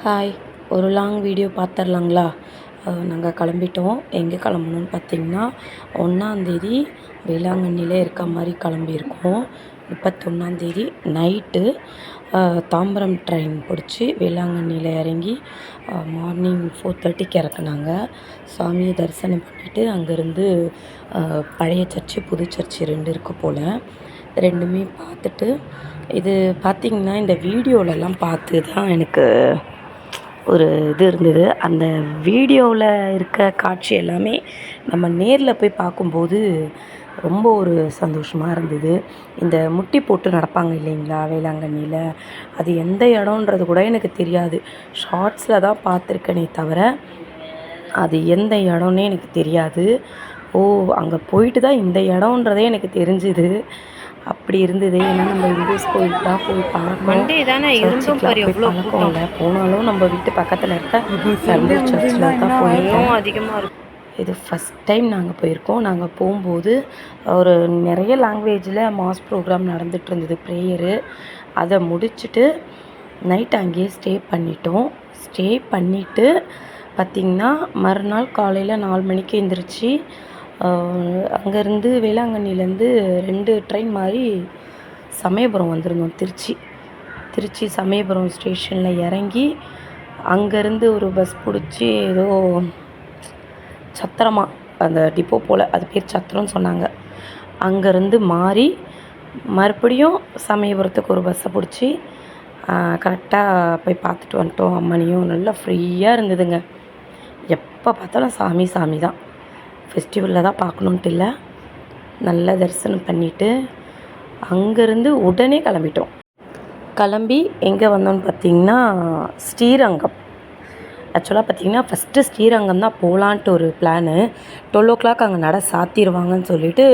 Hi, ஒரு long video பார்த்துர்லாங்களா? நாங்கள் கிளம்பிட்டோம். எங்கே கிளம்புனோன்னு பார்த்தீங்கன்னா, 1ஆந்தேதி வேளாங்கண்ணியிலே இருக்க மாதிரி கிளம்பியிருக்கோம். 31ஆந்தேதி நைட்டு தாம்பரம் ட்ரெயின் பிடிச்சி வேளாங்கண்ணியில் இறங்கி மார்னிங் 4:30க்கு இறக்குனாங்க. சாமியை தரிசனம் பண்ணிவிட்டு அங்கேருந்து பழைய சர்ச்சு, புது சர்ச்சு 2 இருக்குது போல். 2மே பார்த்துட்டு, இது பார்த்திங்கன்னா இந்த வீடியோலலாம் பார்த்து தான் எனக்கு ஒரு இது இருந்தது. அந்த வீடியோவில் இருக்க காட்சி எல்லாமே நம்ம நேரில் போய் பார்க்கும்போது ரொம்ப ஒரு சந்தோஷமாக இருந்தது. இந்த முட்டி போட்டு நடப்பாங்க இல்லைங்களா வேளாங்கண்ணியில், அது எந்த இடம்ன்றது கூட எனக்கு தெரியாது. ஷார்ட்ஸில் தான் பார்த்துருக்கேனே தவிர அது எந்த இடம்னே எனக்கு தெரியாது. அங்கே போயிட்டு தான் இந்த இடம்ன்றதே எனக்கு தெரிஞ்சுது. அப்படி இருந்தது. ஏன்னா நம்ம இந்துஸ் கோயிலுக்கு தான் போய் பழக்கம், பழக்கம் இல்லை. போனாலும் நம்ம வீட்டு பக்கத்தில் இருக்க சர்ச்சில் தான் போயிருக்கோம். அதிகமாக இருக்கும். இது ஃபஸ்ட் டைம் நாங்கள் போயிருக்கோம். நாங்கள் போகும்போது ஒரு நிறைய லாங்குவேஜில் மாஸ் ப்ரோக்ராம் நடந்துகிட்டு இருந்தது, ப்ரேயரு. அதை முடிச்சுட்டு நைட் அங்கேயே ஸ்டே பண்ணிட்டோம். ஸ்டே பண்ணிவிட்டு பார்த்திங்கன்னா மறுநாள் காலையில் 4 மணிக்கு எழுந்திரிச்சி அங்கேருந்து வேளாங்கண்ணிலேருந்து 2 ட்ரெயின் மாதிரி சமயபுரம் வந்திருந்தோம். திருச்சி சமயபுரம் ஸ்டேஷனில் இறங்கி அங்கேருந்து ஒரு பஸ் பிடிச்சி ஏதோ சத்திரமா அந்த டிப்போ போல், அது பேர் சத்திரம்னு சொன்னாங்க. அங்கேருந்து மாறி மறுபடியும் சமயபுரத்துக்கு ஒரு பஸ்ஸை பிடிச்சி கரெக்டாக போய் பார்த்துட்டு வந்துட்டோம். அம்மனையும் நல்லா ஃப்ரீயாக இருந்ததுங்க. எப்போ பார்த்தாலும் சாமி தான். ஃபெஸ்டிவலில் தான் பார்க்கணுன்ட்டு இல்லை, நல்லா தரிசனம் பண்ணிவிட்டு அங்கேருந்து உடனே கிளம்பி எங்கே வந்தோன்னு பார்த்திங்கன்னா ஸ்ரீரங்கம். ஆக்சுவலாக பார்த்திங்கன்னா ஃபஸ்ட்டு ஸ்ரீரங்கம் தான் போகலான்ட்டு ஒரு பிளானு. 12 o'clock அங்கே நட சாத்திடுவாங்கன்னு சொல்லிவிட்டு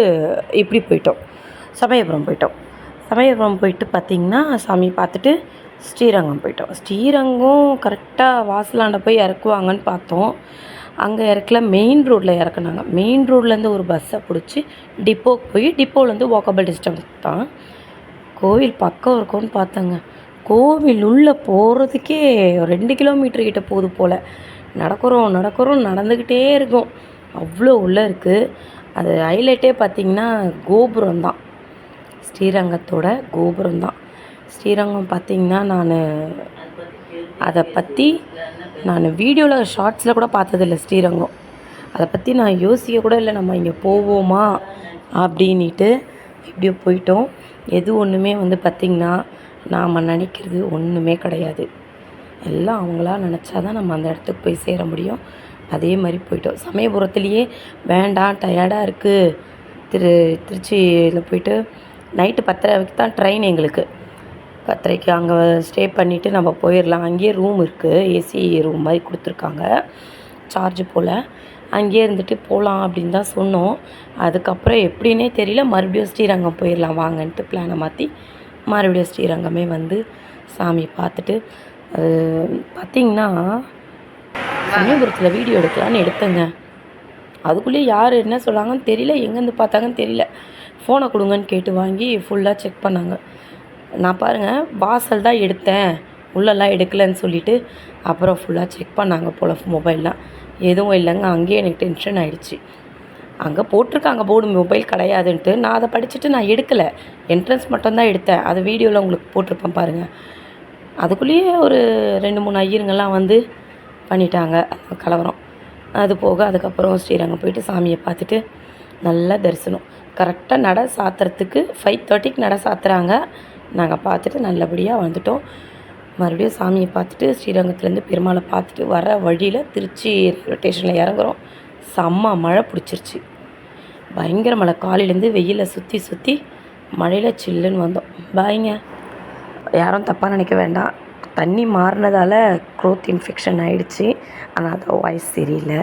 இப்படி போயிட்டோம், சமயபுரம் போயிட்டு பார்த்திங்கன்னா சாமி பார்த்துட்டு ஸ்ரீரங்கம் போயிட்டோம். ஸ்ரீரங்கம் கரெக்டாக வாசலாண்ட போய் இறக்குவாங்கன்னு பார்த்தோம். அங்கே இறக்கல, மெயின் ரோட்டில் இறக்குனாங்க. மெயின் ரோட்லேருந்து ஒரு பஸ்ஸை பிடிச்சி டிப்போக்கு போய், டிப்போலேருந்து வாக்கபிள் டிஸ்டன்ஸ் தான். கோவில் பக்கம் இருக்கும்னு பார்த்தேங்க. கோவில் உள்ளே போகிறதுக்கே 2 கிலோமீட்டர் கிட்ட போகுது போல். நடக்கிறோம் நடந்துக்கிட்டே இருக்கும், அவ்வளோ உள்ளே இருக்குது. அது ஹைலைட்டே பார்த்திங்கன்னா கோபுரம் தான், ஸ்ரீரங்கத்தோட கோபுரம் தான். ஸ்ரீரங்கம் பார்த்திங்கன்னா அதை பற்றி நான் வீடியோவில் ஷார்ட்ஸில் கூட பார்த்ததில்ல ஸ்ரீரங்கம். அதை பற்றி நான் யோசிக்க கூட இல்லை, நம்ம இங்கே போவோமா அப்படின்ட்டு இப்படியோ போயிட்டோம். எது ஒன்றுமே பார்த்திங்கன்னா நாம் நினைக்கிறது ஒன்றுமே கிடையாது. எல்லாம் அவங்களா நினச்சா தான் நம்ம அந்த இடத்துக்கு போய் சேர முடியும். அதே மாதிரி போயிட்டோம். சமயபுரத்துலேயே வேண்டாம், டயர்டாக இருக்குது, திருச்சியில் போயிட்டு நைட்டு 10:30 தான் ட்ரெயின். எங்களுக்கு 10:30 அங்கே ஸ்டே பண்ணிவிட்டு நம்ம போயிடலாம். அங்கேயே ரூம் இருக்குது, ஏசி ரூம் மாதிரி கொடுத்துருக்காங்க, சார்ஜ் போல். அங்கேயே இருந்துட்டு போகலாம் அப்படின்னு தான் சொன்னோம். அதுக்கப்புறம் எப்படின்னே தெரியல, மறுபடியும் ஸ்ரீரங்கம் போயிடலாம் வாங்கன்ட்டு பிளானை மாற்றி மறுபடியும் ஸ்ரீரங்கமே சாமி பார்த்துட்டு பார்த்திங்கன்னா சமயபுரத்தில் வீடியோ எடுக்கலான்னு எடுத்தேங்க. அதுக்குள்ளேயே யார் என்ன சொன்னாங்கன்னு தெரியல, எங்கேருந்து பார்த்தாங்கன்னு தெரியல. ஃபோனை கொடுங்கன்னு கேட்டு வாங்கி ஃபுல்லாக செக் பண்ணாங்க. நான் பாருங்கள் வாசல் தான் எடுத்தேன், உள்ளெல்லாம் எடுக்கலைன்னு சொல்லிவிட்டு அப்புறம் ஃபுல்லாக செக் பண்ணாங்க போல் மொபைல்லாம். எதுவும் இல்லைங்க. அங்கேயே எனக்கு டென்ஷன் ஆகிடுச்சு. அங்கே போட்டிருக்காங்க போர்டு மொபைல் கிடையாதுன்ட்டு. நான் அதை படிச்சுட்டு நான் எடுக்கலை, என்ட்ரன்ஸ் மட்டும்தான் எடுத்தேன். அது வீடியோவில் உங்களுக்கு போட்டிருப்பேன் பாருங்கள். அதுக்குள்ளேயே ஒரு 2-3 ஐயருங்கெல்லாம் பண்ணிட்டாங்க கலவரம். அது போக அதுக்கப்புறம் ஸ்ரீரங்கம் போயிட்டு சாமியை பார்த்துட்டு நல்லா தரிசனம். கரெக்டாக நட சாத்துறதுக்கு 5:30க்கு நட சாத்துறாங்க. நாங்கள் பார்த்துட்டு நல்லபடியாக வந்துட்டோம். மறுபடியும் சாமியை பார்த்துட்டு ஸ்ரீரங்கத்துலேருந்து பெருமாளை பார்த்துட்டு வர வழியில் திருச்சி ரயில்வே ஸ்டேஷனில் இறங்குறோம். செம்ம மழை பிடிச்சிருச்சு, பயங்கர மழை. காலையிலேருந்து வெயிலில் சுற்றி மழையில் சில்லுன்னு வந்தோம். பாய்ங்க, யாரும் தப்பாக நினைக்க வேண்டாம். தண்ணி மாறினதால் த்ரோட் இன்ஃபெக்ஷன் ஆகிடுச்சு, ஆனால் அது வாய்ஸ் சரியில்லை.